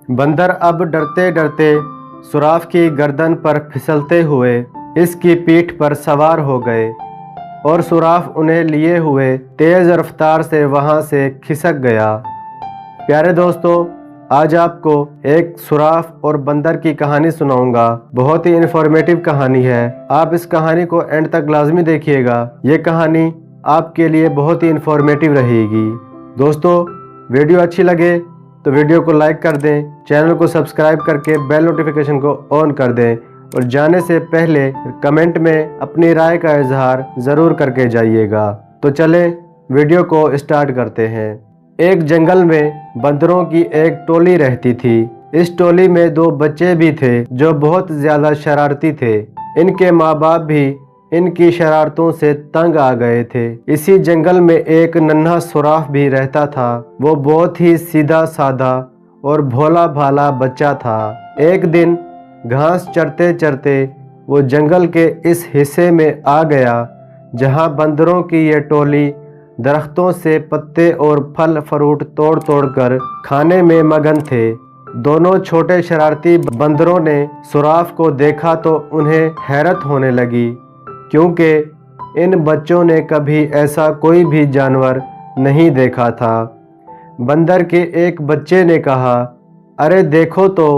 बंदर अब डरते डरते सुराफ की गर्दन पर फिसलते हुए इसकी पीठ पर सवार हो गए और सुराफ उन्हें लिए हुए तेज रफ्तार से वहां से खिसक गया। प्यारे दोस्तों, आज आपको एक सुराफ और बंदर की कहानी सुनाऊंगा। बहुत ही इन्फॉर्मेटिव कहानी है। आप इस कहानी को एंड तक लाजमी देखिएगा। ये कहानी आपके लिए बहुत ही इन्फॉर्मेटिव रहेगी। दोस्तों, वीडियो अच्छी लगे तो वीडियो को लाइक कर दें, चैनल को सब्सक्राइब करके बेल नोटिफिकेशन को ऑन कर दें और जाने से पहले कमेंट में अपनी राय का इजहार ज़रूर करके जाइएगा। तो चले वीडियो को स्टार्ट करते हैं। एक जंगल में बंदरों की एक टोली रहती थी। इस टोली में 2 बच्चे भी थे जो बहुत ज़्यादा शरारती थे। इनके माँ बाप भी इनकी शरारतों से तंग आ गए थे। इसी जंगल में एक नन्हा सुराफ भी रहता था। वो बहुत ही सीधा साधा और भोला भाला बच्चा था। एक दिन घास चरते चरते वो जंगल के इस हिस्से में आ गया जहाँ बंदरों की ये टोली दरख्तों से पत्ते और फल फ्रूट तोड़ तोड़ कर खाने में मगन थे। दोनों छोटे शरारती बंदरों ने सुराफ को देखा तो उन्हें हैरत होने लगी, क्योंकि इन बच्चों ने कभी ऐसा कोई भी जानवर नहीं देखा था। बंदर के एक बच्चे ने कहा, अरे देखो तो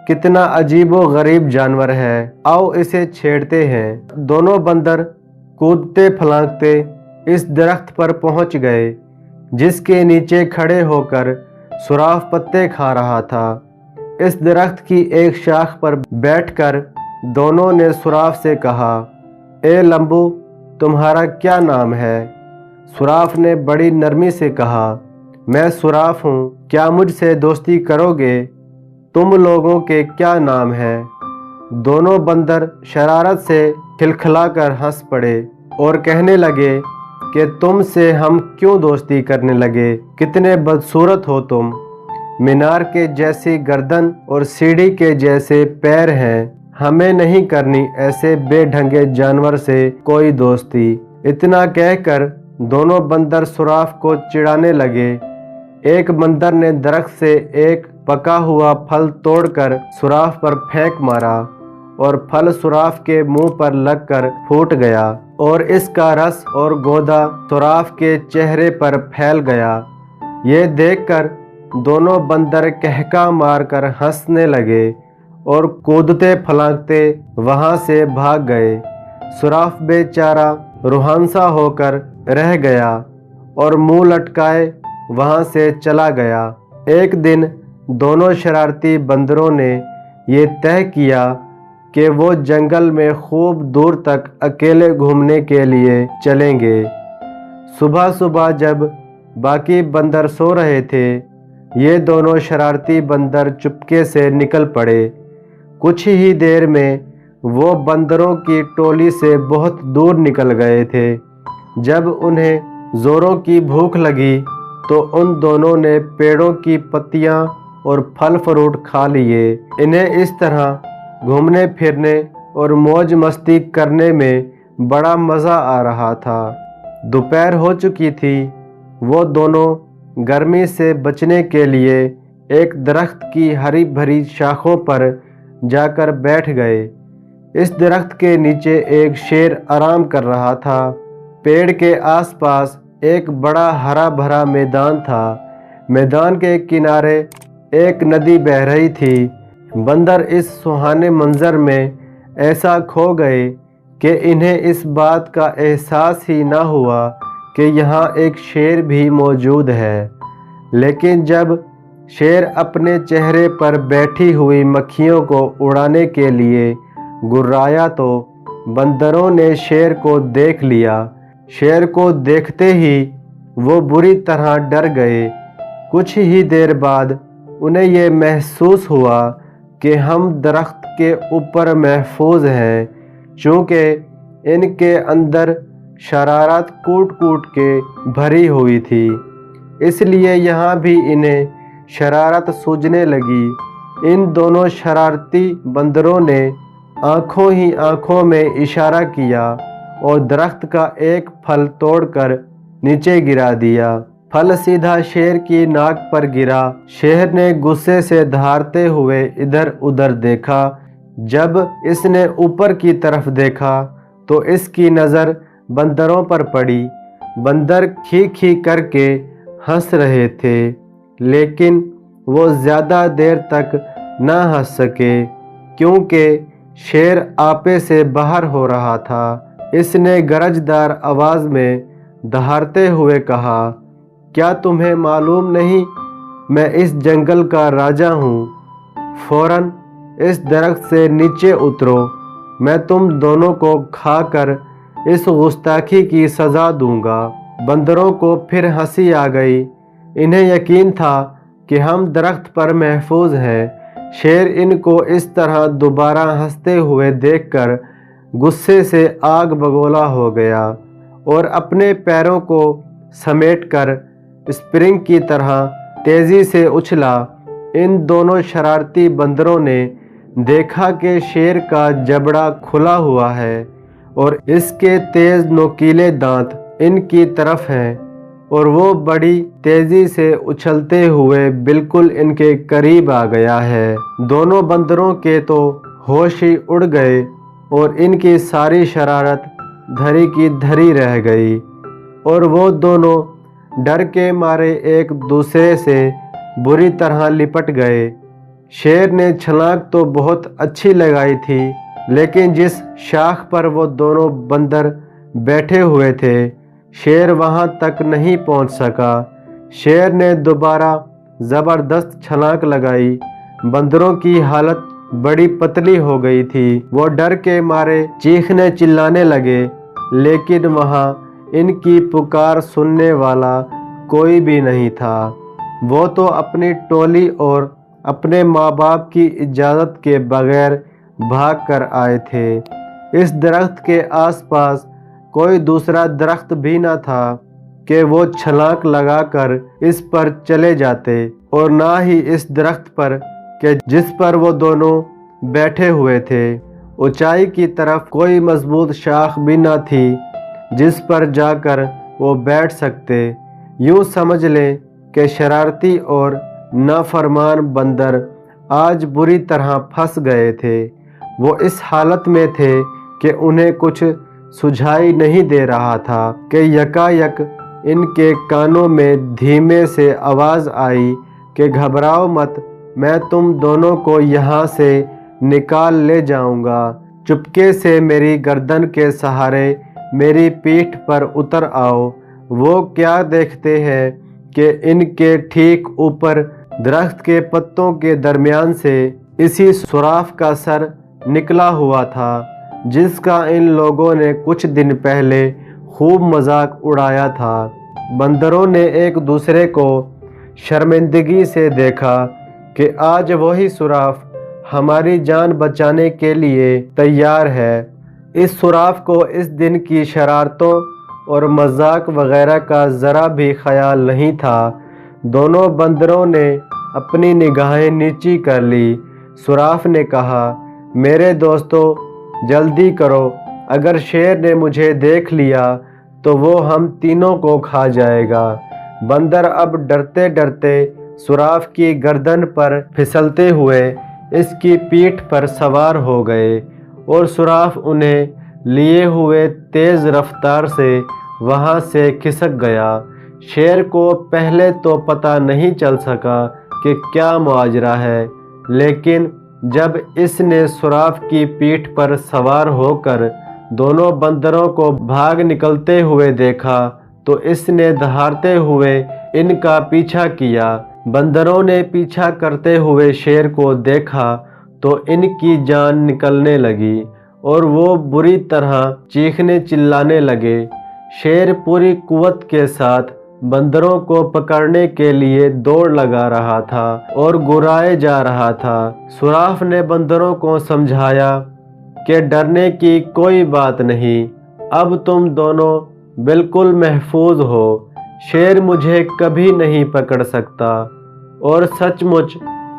कितना अजीबो गरीब जानवर है, आओ इसे छेड़ते हैं। दोनों बंदर कूदते फलांगते इस दरख्त पर पहुंच गए जिसके नीचे खड़े होकर सुराफ पत्ते खा रहा था। इस दरख्त की एक शाख पर बैठकर दोनों ने सुराफ से कहा, ए लंबू, तुम्हारा क्या नाम है? सुराफ ने बड़ी नरमी से कहा, मैं सुराफ हूँ, क्या मुझसे दोस्ती करोगे? तुम लोगों के क्या नाम है? दोनों बंदर शरारत से खिलखिलाकर हंस पड़े और कहने लगे कि तुमसे हम क्यों दोस्ती करने लगे, कितने बदसूरत हो तुम। मीनार के जैसी गर्दन और सीढ़ी के जैसे पैर हैं, हमें नहीं करनी ऐसे बेढंगे जानवर से कोई दोस्ती। इतना कहकर दोनों बंदर सुराफ को चिढ़ाने लगे। एक बंदर ने दरख्त से एक पका हुआ फल तोड़कर सुराफ पर फेंक मारा और फल सुराफ के मुंह पर लगकर फूट गया और इसका रस और गोदा सुराफ के चेहरे पर फैल गया। ये देखकर दोनों बंदर कहका मारकर हंसने लगे और कूदते फलांगते वहां से भाग गए। सुराफ बेचारा रुहानसा होकर रह गया और मुंह लटकाए वहां से चला गया। एक दिन दोनों शरारती बंदरों ने ये तय किया कि वो जंगल में खूब दूर तक अकेले घूमने के लिए चलेंगे। सुबह सुबह जब बाकी बंदर सो रहे थे, ये दोनों शरारती बंदर चुपके से निकल पड़े। कुछ ही देर में वो बंदरों की टोली से बहुत दूर निकल गए थे। जब उन्हें जोरों की भूख लगी तो उन दोनों ने पेड़ों की पत्तियां और फल फ्रूट खा लिए। इन्हें इस तरह घूमने फिरने और मौज मस्ती करने में बड़ा मज़ा आ रहा था। दोपहर हो चुकी थी। वो दोनों गर्मी से बचने के लिए एक दरख्त की हरी भरी शाखों पर जाकर बैठ गए। इस दरख्त के नीचे एक शेर आराम कर रहा था। पेड़ के आसपास एक बड़ा हरा भरा मैदान था। मैदान के किनारे एक नदी बह रही थी। बंदर इस सुहाने मंजर में ऐसा खो गए कि इन्हें इस बात का एहसास ही ना हुआ कि यहाँ एक शेर भी मौजूद है। लेकिन जब शेर अपने चेहरे पर बैठी हुई मक्खियों को उड़ाने के लिए गुर्राया तो बंदरों ने शेर को देख लिया। शेर को देखते ही वो बुरी तरह डर गए। कुछ ही देर बाद उन्हें ये महसूस हुआ कि हम दरख्त के ऊपर महफूज हैं, चूँकि इनके अंदर शरारत कूट कूट के भरी हुई थी, इसलिए यहाँ भी इन्हें शरारत सूझने लगी। इन दोनों शरारती बंदरों ने आंखों ही आंखों में इशारा किया और दरख्त का एक फल तोड़कर नीचे गिरा दिया। फल सीधा शेर की नाक पर गिरा। शेर ने गुस्से से दहाड़ते हुए इधर उधर देखा। जब इसने ऊपर की तरफ देखा तो इसकी नज़र बंदरों पर पड़ी। बंदर खी खी करके हंस रहे थे, लेकिन वो ज़्यादा देर तक न हंस सके क्योंकि शेर आपे से बाहर हो रहा था। इसने गरजदार आवाज़ में दहाड़ते हुए कहा, क्या तुम्हें मालूम नहीं मैं इस जंगल का राजा हूँ? फौरन इस दरख्त से नीचे उतरो, मैं तुम दोनों को खाकर इस गुस्ताखी की सज़ा दूंगा। बंदरों को फिर हंसी आ गई। इन्हें यकीन था कि हम दरख्त पर महफूज हैं। शेर इनको इस तरह दोबारा हंसते हुए देखकर गुस्से से आग बगोला हो गया और अपने पैरों को समेटकर स्प्रिंग की तरह तेज़ी से उछला। इन दोनों शरारती बंदरों ने देखा कि शेर का जबड़ा खुला हुआ है और इसके तेज़ नोकीले दांत इनकी तरफ हैं और वो बड़ी तेज़ी से उछलते हुए बिल्कुल इनके करीब आ गया है। दोनों बंदरों के तो होश ही उड़ गए और इनकी सारी शरारत धरी की धरी रह गई और वो दोनों डर के मारे एक दूसरे से बुरी तरह लिपट गए। शेर ने छलांग तो बहुत अच्छी लगाई थी, लेकिन जिस शाख पर वो दोनों बंदर बैठे हुए थे शेर वहां तक नहीं पहुंच सका। शेर ने दोबारा ज़बरदस्त छलांग लगाई। बंदरों की हालत बड़ी पतली हो गई थी। वो डर के मारे चीखने चिल्लाने लगे, लेकिन वहां इनकी पुकार सुनने वाला कोई भी नहीं था। वो तो अपनी टोली और अपने माँ बाप की इजाज़त के बगैर भाग कर आए थे। इस दरख्त के आसपास कोई दूसरा दरख्त भी न था कि वो छलांग लगाकर इस पर चले जाते, और ना ही इस दरख्त पर कि जिस पर वो दोनों बैठे हुए थे। ऊंचाई की तरफ कोई मजबूत शाख भी न थी जिस पर जाकर वो बैठ सकते। यूँ समझ लें कि शरारती और नाफरमान बंदर आज बुरी तरह फंस गए थे। वो इस हालत में थे कि उन्हें कुछ सुझाई नहीं दे रहा था कि यकायक इनके कानों में धीमे से आवाज़ आई कि घबराओ मत, मैं तुम दोनों को यहाँ से निकाल ले जाऊँगा। चुपके से मेरी गर्दन के सहारे मेरी पीठ पर उतर आओ। वो क्या देखते हैं कि इनके ठीक ऊपर दरख्त के पत्तों के दरमियान से इसी सुराफ का सर निकला हुआ था जिसका इन लोगों ने कुछ दिन पहले खूब मजाक उड़ाया था। बंदरों ने एक दूसरे को शर्मिंदगी से देखा कि आज वही सुराफ हमारी जान बचाने के लिए तैयार है। इस सुराफ को इस दिन की शरारतों और मजाक वगैरह का ज़रा भी ख्याल नहीं था। दोनों बंदरों ने अपनी निगाहें नीची कर ली। सुराफ ने कहा, मेरे दोस्तों जल्दी करो, अगर शेर ने मुझे देख लिया तो वो हम तीनों को खा जाएगा। बंदर अब डरते डरते सुराफ की गर्दन पर फिसलते हुए इसकी पीठ पर सवार हो गए और सुराफ उन्हें लिए हुए तेज़ रफ्तार से वहाँ से खिसक गया। शेर को पहले तो पता नहीं चल सका कि क्या माजरा है, लेकिन जब इसने सुराफ की पीठ पर सवार होकर दोनों बंदरों को भाग निकलते हुए देखा तो इसने दहाड़ते हुए इनका पीछा किया। बंदरों ने पीछा करते हुए शेर को देखा तो इनकी जान निकलने लगी और वो बुरी तरह चीखने चिल्लाने लगे। शेर पूरी कुव्वत के साथ बंदरों को पकड़ने के लिए दौड़ लगा रहा था और गुर्राए जा रहा था। सुराफ ने बंदरों को समझाया कि डरने की कोई बात नहीं, अब तुम दोनों बिल्कुल महफूज हो। शेर मुझे कभी नहीं पकड़ सकता। और सचमुच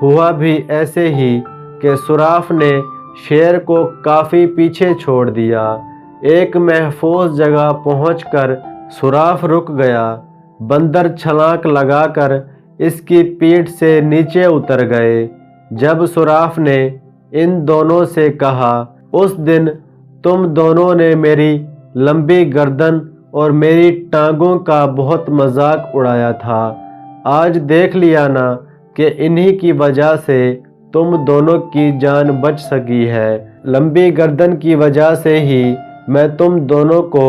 हुआ भी ऐसे ही कि सुराफ ने शेर को काफ़ी पीछे छोड़ दिया। एक महफूज जगह पहुंचकर सुराफ रुक गया। बंदर छलांग लगाकर इसकी पीठ से नीचे उतर गए। जब सुराफ ने इन दोनों से कहा, उस दिन तुम दोनों ने मेरी लंबी गर्दन और मेरी टांगों का बहुत मजाक उड़ाया था। आज देख लिया ना कि इन्हीं की वजह से तुम दोनों की जान बच सकी है। लंबी गर्दन की वजह से ही मैं तुम दोनों को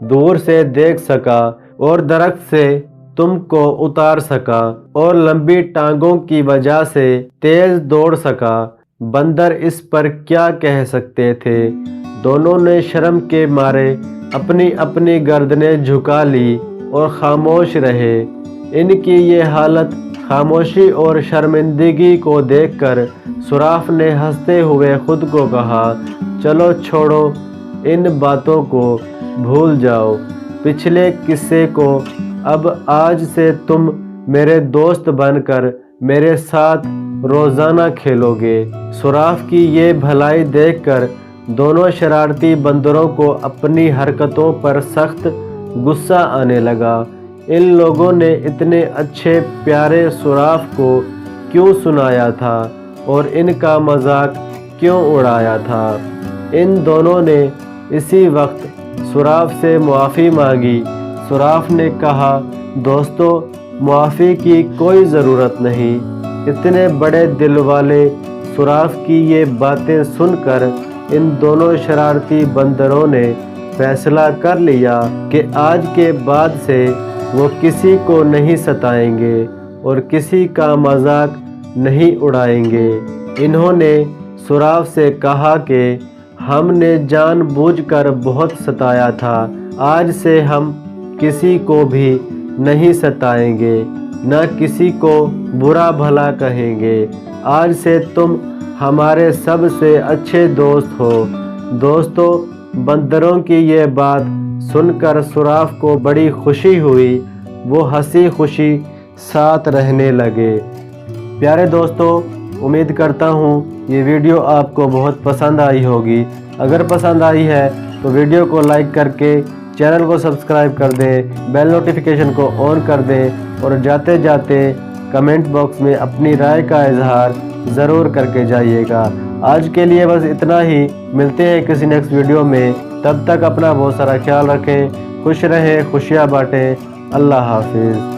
दूर से देख सका और दरख्त से तुमको उतार सका, और लंबी टांगों की वजह से तेज दौड़ सका। बंदर इस पर क्या कह सकते थे। दोनों ने शर्म के मारे अपनी अपनी गर्दनें झुका ली और खामोश रहे। इनकी ये हालत, खामोशी और शर्मिंदगी को देखकर सुराफ ने हंसते हुए खुद को कहा, चलो छोड़ो, इन बातों को भूल जाओ, पिछले किस्से को। अब आज से तुम मेरे दोस्त बनकर मेरे साथ रोज़ाना खेलोगे। सुराफ की ये भलाई देखकर दोनों शरारती बंदरों को अपनी हरकतों पर सख्त गुस्सा आने लगा। इन लोगों ने इतने अच्छे प्यारे सुराफ को क्यों सुनाया था और इनका मजाक क्यों उड़ाया था। इन दोनों ने इसी वक्त सुराफ से मुआफ़ी मांगी। सुराफ ने कहा, दोस्तों, मुआफ़ी की कोई ज़रूरत नहीं। इतने बड़े दिल वाले सुराफ की ये बातें सुनकर इन दोनों शरारती बंदरों ने फैसला कर लिया कि आज के बाद से वो किसी को नहीं सताएंगे और किसी का मजाक नहीं उड़ाएंगे। इन्होंने सुराफ से कहा कि हमने जानबूझकर बहुत सताया था, आज से हम किसी को भी नहीं सताएंगे, न किसी को बुरा भला कहेंगे। आज से तुम हमारे सबसे अच्छे दोस्त हो। दोस्तों, बंदरों की ये बात सुनकर सुराफ को बड़ी खुशी हुई। वो हंसी खुशी साथ रहने लगे। प्यारे दोस्तों, उम्मीद करता हूँ ये वीडियो आपको बहुत पसंद आई होगी। अगर पसंद आई है तो वीडियो को लाइक करके चैनल को सब्सक्राइब कर दें, बेल नोटिफिकेशन को ऑन कर दें और जाते जाते कमेंट बॉक्स में अपनी राय का इजहार ज़रूर करके जाइएगा। आज के लिए बस इतना ही। मिलते हैं किसी नेक्स्ट वीडियो में। तब तक अपना बहुत सारा ख्याल रखें, खुश रहें, खुशियाँ बांटें। अल्लाह हाफिज़।